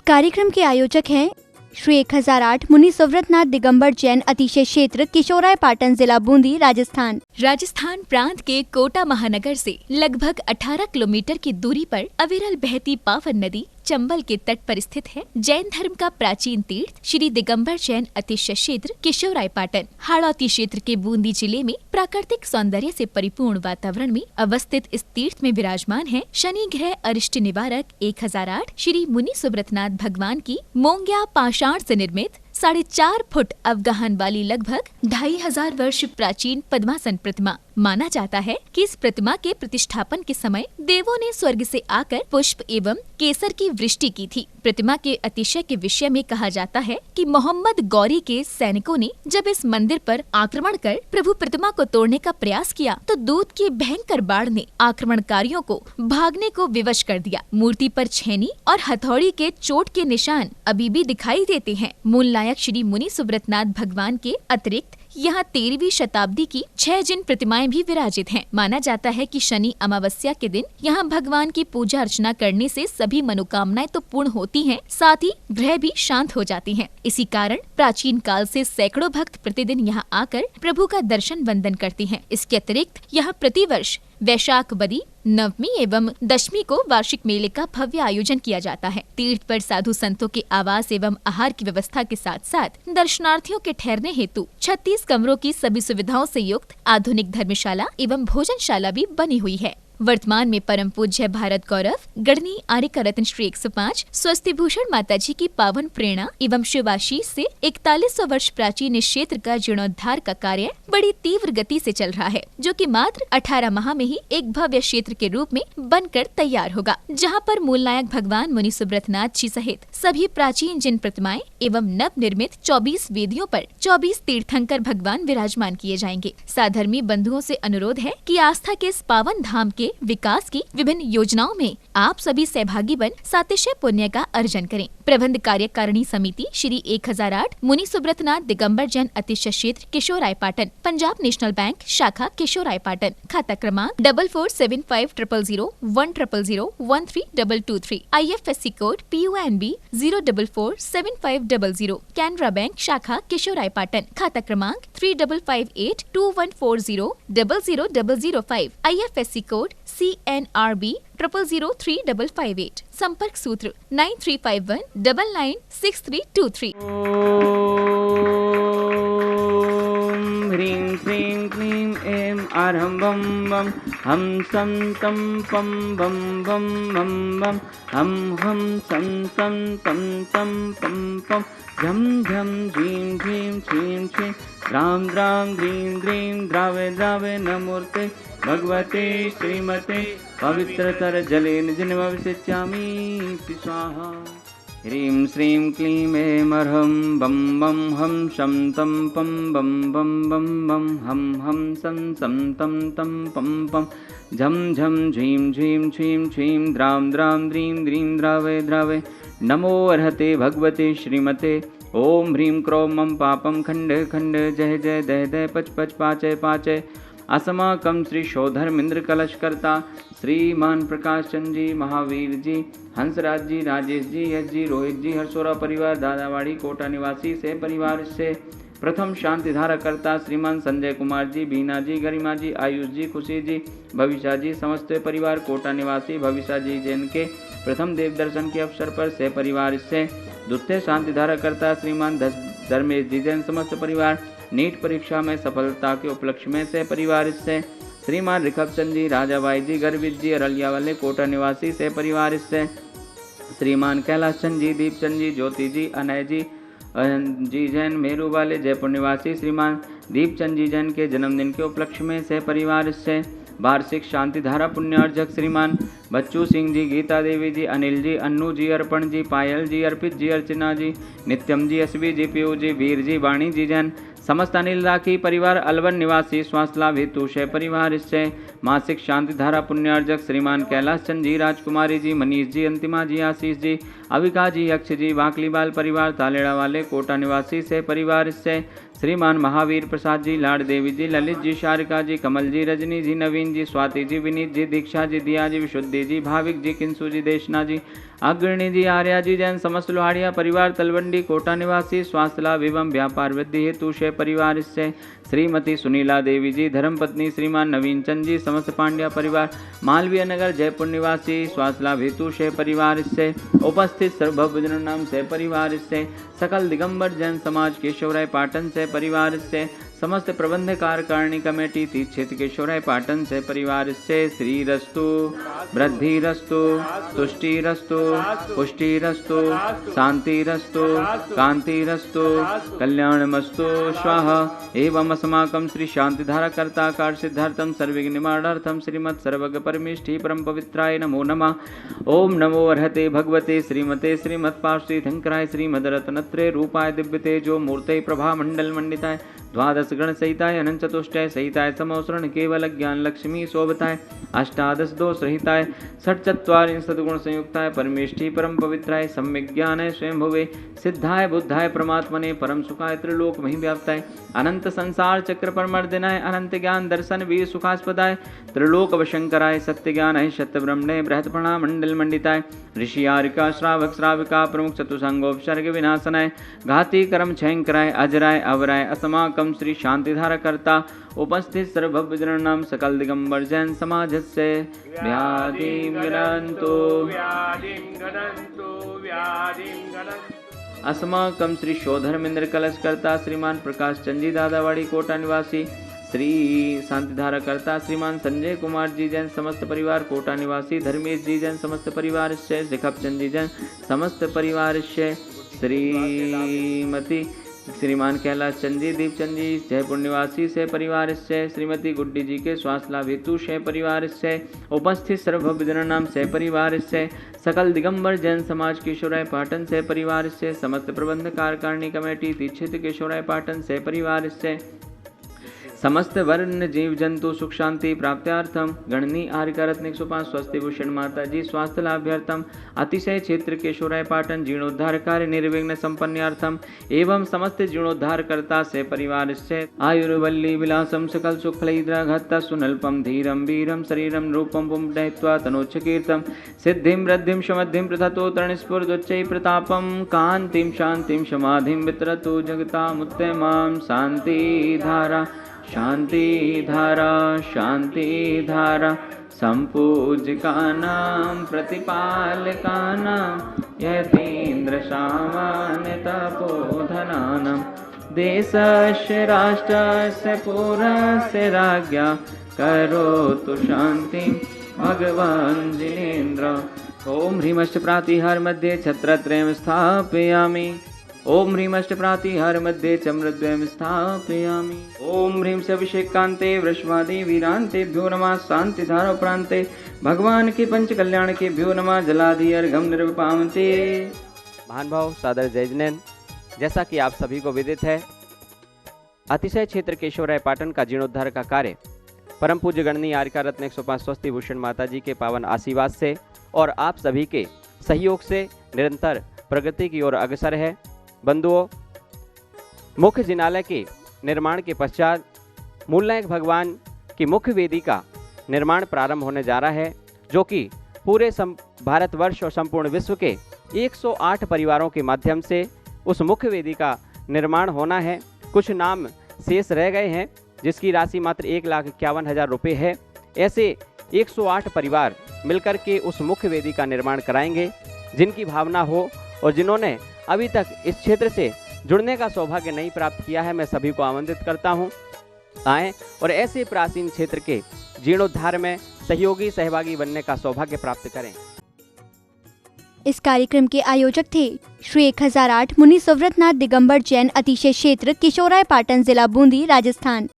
कार्यक्रम के आयोजक हैं श्री 1008 मुनि सुव्रतनाथ दिगंबर जैन अतिशय क्षेत्र किशोराय पाटन जिला बूंदी राजस्थान। राजस्थान प्रांत के कोटा महानगर से लगभग 18 किलोमीटर की दूरी पर अविरल बहती पावन नदी चंबल के तट पर स्थित है। जैन धर्म का प्राचीन तीर्थ श्री दिगंबर जैन अतिशय क्षेत्र किशोराय पाटन हाड़ौती क्षेत्र के बूंदी जिले में प्राकृतिक सौंदर्य से परिपूर्ण वातावरण में अवस्थित इस तीर्थ में विराजमान है शनि ग्रह अरिष्ट निवारक 1008 श्री मुनि सुव्रतनाथ भगवान की मोंग्या पाषाण से निर्मित 4.5 फुट अवगाहन वाली लगभग 2500 वर्ष प्राचीन पद्मासन प्रतिमा। माना जाता है कि इस प्रतिमा के प्रतिष्ठापन के समय देवों ने स्वर्ग से आकर पुष्प एवं केसर की वृष्टि की थी। प्रतिमा के अतिशय के विषय में कहा जाता है कि मोहम्मद गौरी के सैनिकों ने जब इस मंदिर पर आक्रमण कर प्रभु प्रतिमा को तोड़ने का प्रयास किया तो दूत की भयंकर बाढ़ ने आक्रमणकारियों को भागने को विवश कर दिया। मूर्ति पर छेनी और हथौड़ी के चोट के निशान अभी भी दिखाई देते हैं। मूल नायक श्री मुनि सुव्रतनाथ भगवान के अतिरिक्त यहाँ 13वीं शताब्दी की 6 जिन प्रतिमाएं भी विराजित हैं। माना जाता है कि शनि अमावस्या के दिन यहाँ भगवान की पूजा अर्चना करने से सभी मनोकामनाएं तो पूर्ण होती हैं, साथ ही ग्रह भी शांत हो जाती हैं। इसी कारण प्राचीन काल से सैकड़ों भक्त प्रतिदिन यहाँ आकर प्रभु का दर्शन वंदन करते हैं। इसके अतिरिक्त यहाँ प्रतिवर्ष वैशाख बदी नवमी एवं दशमी को वार्षिक मेले का भव्य आयोजन किया जाता है। तीर्थ पर साधु संतों के आवास एवं आहार की व्यवस्था के साथ साथ दर्शनार्थियों के ठहरने हेतु 36 कमरों की सभी सुविधाओं से युक्त आधुनिक धर्मशाला एवं भोजनशाला भी बनी हुई है। वर्तमान में परम पूज्य भारत गौरव गढ़नी आर्य रत्न श्री 105 स्वस्ति भूषण माता जी की पावन प्रेरणा एवं शिवाशीष से 4100 वर्ष प्राचीन इस क्षेत्र का जीर्णोद्धार का कार्य बड़ी तीव्र गति से चल रहा है, जो कि मात्र 18 माह में ही एक भव्य क्षेत्र के रूप में बनकर तैयार होगा, जहां पर मूल नायक भगवान मुनि सुव्रतनाथ जी सहित सभी प्राचीन जिन प्रतिमाएं एवं नव निर्मित 24 वेदियों पर 24 तीर्थंकर भगवान विराजमान किए जाएंगे। साधर्मी बंधुओं से अनुरोध है कि आस्था के इस पावन धाम के विकास की विभिन्न योजनाओं में आप सभी सहभागी बन सातिशय पुण्य का अर्जन करें। प्रबंध कार्यकारिणी समिति श्री 1008 मुनि सुव्रतनाथ दिगंबर जैन अतिशय क्षेत्र किशोराय पाटन, पंजाब नेशनल बैंक शाखा किशोराय पाटन, खाता क्रमांक 4475001000132223, IFSC code PUNB 0447500, Canara bank शाखा किशोराय पाटन, खाता क्रमांक 358214000005, IFSC कोड CNRB 000358, संपर्क सूत्र 9351996323। ओम ह्रीं श्रीं क्लीं ऐं आरहं बम बम हम सं तं पं बम बम बम बम हम सं सं तं तं पं पं झं झं झीं झीं छीं छीं द्रां द्रां द्रीं द्रीं द्रावे द्रावे नमोर्ते भगवते श्रीमते पवित्रतर जलेन जिन्मविषिच्यामि स्वाहा। ह्रीं श्रीं क्लीं ऐं अर्हं बम बम हम शं तं पं बम बम बम बम हम सं सं तं तं पं पं झं झं झीं झीं छीं छीं द्रां द्रां द्रीं द्रीं द्रावे द्रावे नमो अर्हते भगवते श्रीमते। ओम ह्रीं क्रों मम पापम खंड खंड जय जय दय दय पच पच पाचय पाचय असमाकम श्री शोधर्मेंद्र कलशकर्ता श्रीमान प्रकाश चंद जी, महावीर जी, हंसराज जी, राजेश जी, यश जी, रोहित जी, हरसोरा परिवार, दादावाड़ी कोटा निवासी से परिवार से प्रथम शांति धारा करता श्रीमान संजय कुमार जी, बीना जी, गरिमा जी, आयुष जी, खुशी जी, भविष्या जी, समस्त परिवार कोटा निवासी भविष्या जी जैन के प्रथम देव दर्शन के अवसर पर से परिवार से द्वितीय शांति धारा करता श्रीमान धर्मेश जी जैन समस्त परिवार नीट परीक्षा में सफलता के उपलक्ष्य में से परिवार से श्रीमान रिखब चंद जी, राजाबाई जी, गर्वित जी, अरलिया वाले कोटा निवासी से परिवार से श्रीमान कैलाश चंद जी, दीप चंद जी, ज्योति जी, अनय जी जैन मेरू वाले जयपुर निवासी श्रीमान दीप चंद जी जैन के जन्मदिन के उपलक्ष्य में से परिवार से वार्षिक शांति धारा पुण्यार्जक श्रीमान बच्चू सिंह जी, गीता देवी जी, अनिल जी, अन्नू जी, अर्पण जी, पायल जी, अर्पित जी, अर्चना जी, नित्यम जी, एसबी जी, पीयू जी, वीर जी, वाणी जी जैन समस्त अनिल राखी परिवार अलवन निवासी स्वास्थ्य लाभ हेतु शय परिवार से मासिक शांति धारा पुण्यार्जक श्रीमान कैलाश चंद जी, राजकुमारी जी, मनीष जी, अंतिमा जी, आशीष जी, अविका जी, यक्ष जी, वाकलीबाल परिवार तालेड़ा वाले कोटा निवासी से परिवार से श्रीमान महावीर प्रसाद जी, लाड देवी जी, ललित जी, शारिका जी, कमल जी, रजनी जी, नवीन जी, स्वाति जी, विनीत जी, दीक्षा जी, दिया जी, विशुद्धि जी, भाविक जी, किंसु जी, देशना जी, अग्रणी जी, आर्या जी, जैन समस्त लोहाड़िया परिवार, तलवंडी कोटा निवासी, स्वास्थ्य लाभ एवं व्यापार वृद्धि हेतु शय परिवार से श्रीमती सुनीला देवी जी, धर्मपत्नी श्रीमान नवीन चंद जी, समस्त पांड्या परिवार, मालवीय नगर जयपुर निवासी, स्वास्थ्य लाभ हेतु शय परिवार से उपस्थित सर्वभजन नाम से परिवार से सकल दिगंबर जैन समाज केशवराय पाटन से परिवार से समस्त प्रबंध कार्यकारिणी कमेटी तीर्थ क्षेत्र केशवराय पाटन से परिवार से श्री रस्तु, वृद्धि रस्तु, तुष्टि रस्तु, पुष्टि रस्तु, शांति रस्तु, कांति रस्तु, कल्याणमस्तु स्वाहा। एवं अस्माकं श्री शांतिधारा कर्ता कार सिद्धार्थम सर्वविघ्न निवारणार्थम श्रीमत् सर्वज्ञ परमेष्ठी परम पवित्राय नमो नमः। ओम नमो अर्हते भगवते श्रीमते श्रीमत् पार्श्वी धंकराय श्रीमद रत्नत्रय रूपाय दिव्य तेजो मूर्ते प्रभा मंडल मंडिताय द्वादश गण सहिताय अनंत चतुष्टय सहिताय समोसरण केवल ज्ञान लक्ष्मी शोभताय अष्टादश दोष रहिताय षट्चत्वारिंशत् गुण संयुक्ताय परमेष्ठी परम पवित्राय सम्यक ज्ञानाय स्वयं भुवे सिद्धाय बुद्धाय परमात्मने परम सुखाय त्रिलोक महि व्याप्ताय अनंत संसार चक्र परमर्दिनाय अनंत ज्ञान दर्शन वीर सुखास्पदाय त्रिलोक वशंकराय सत्य ज्ञानाय सत्य ब्रह्मणे बृहत् प्रणा मंडल मंडिताय ऋषि आरिका श्रावक श्राविका प्रमुख चतुसंगोपसर्ग विनाशनाय घाती कर्म क्षयंकराय अजराय अवराय अस्माकं श्री शांतिधारा कर्ता उपस्थित सर्वभजनानां सकल दिगंबर जैन समाज से व्याधिं गणन्तु अस्माकं श्री शोधर्मेंद्र कलश कर्ता श्रीमान प्रकाश चंदी दादावाड़ी कोटा निवासी श्री शांतिधारा कर्ता श्रीमान संजय कुमार जी जैन समस्त परिवार कोटा निवासी धर्मेश जी जैन समस्त परिवार से शिखप चंद जी जैन समस्त परिवार से श्रीमती श्रीमान कैलाश चंद जी दीप चंद जी जयपुर निवासी से परिवार से श्रीमती गुड्डी जी के स्वास्थ्य लाभ हेतु से परिवार से उपस्थित सर्वभजन नाम से परिवार से सकल दिगंबर जैन समाज केशवराय पाटन से परिवार से समस्त प्रबंध कार्यकारिणी कमेटी तीक्षित केशवराय पाटन से परिवार से समस्त वर्ण जीव जंतु सुख शांति प्राप्त्यार्थम गणनी आर्यका रत्न 105 स्वस्ति भूषण माता जी स्वास्थ्य लाभ्यार्थम अतिशय क्षेत्र केशवराय पाटन जीर्णोद्धार कार्य निर्विघ्न संपन्नार्थम एवं समस्त जीर्णोद्धार करता से परिवार से आयुर्वल्ली विलासम सकल सुख फलैद्राघत्ता सुनल्पम धीरम वीरम शरीरम रूपम पुंडयत्वा तनोच्च कीर्तम सिद्धिं वृद्धिं समद्धिं प्रथतो तरणस्फुरदुच्चै प्रतापम कांतिं शांतिं समाधिं वितरतु जगतामुत्तमां शांतिधारा शांतिधारा शांतिधारा संपूज्यकानां प्रतिपालकानां यतीन्द्र सामान्य तपोधनानां देशस्य राष्ट्रस्य पुरस्य राज्ञा करोतु शान्तिं भगवान् जिनेन्द्र। ओम ह्रीमश्च प्रातिहार मध्ये छत्रत्रयं स्थापयामि। ओम ह्रीमश्च प्रातिहार मध्ये चम्रद्वयं स्थापयामि। ओम ह्रीं च अभिषेकान्ते वृषभादि वीरान्तेभ्यो नमः। शांतिधारा प्रान्ते भगवान के पंच कल्याण केभ्यो नमः। जलादि अर्घं निर्वपामते। महानुभाव सादर जय जिनेन्द्र, जैसा कि आप सभी को विदित है, अतिशय क्षेत्र केशवराय पाटन का जीर्णोद्धार का कार्य परम पूज्य गणनी आर्यका रत्न 105 स्वस्ति भूषण माता जी के पावन आशीर्वाद से और आप सभी के सहयोग से निरंतर प्रगति की ओर अग्रसर है। बंधुओं, मुख्य जिनालय के निर्माण के पश्चात मूलनायक भगवान की मुख्य वेदी का निर्माण प्रारंभ होने जा रहा है, जो कि पूरे भारतवर्ष और संपूर्ण विश्व के 108 परिवारों के माध्यम से उस मुख्य वेदी का निर्माण होना है। कुछ नाम शेष रह गए हैं, जिसकी राशि मात्र 1,51,000 रुपये है। ऐसे 108 परिवार मिलकर के उस मुख्य वेदी का निर्माण कराएंगे। जिनकी भावना हो और जिन्होंने अभी तक इस क्षेत्र से जुड़ने का सौभाग्य नहीं प्राप्त किया है, मैं सभी को आमंत्रित करता हूं, आएँ और ऐसे प्राचीन क्षेत्र के जीर्णोद्धार में सहभागी बनने का सौभाग्य प्राप्त करें। इस कार्यक्रम के आयोजक थे श्री 1008 मुनि सुव्रतनाथ दिगंबर जैन अतिशय क्षेत्र किशोराय पाटन जिला बूंदी राजस्थान।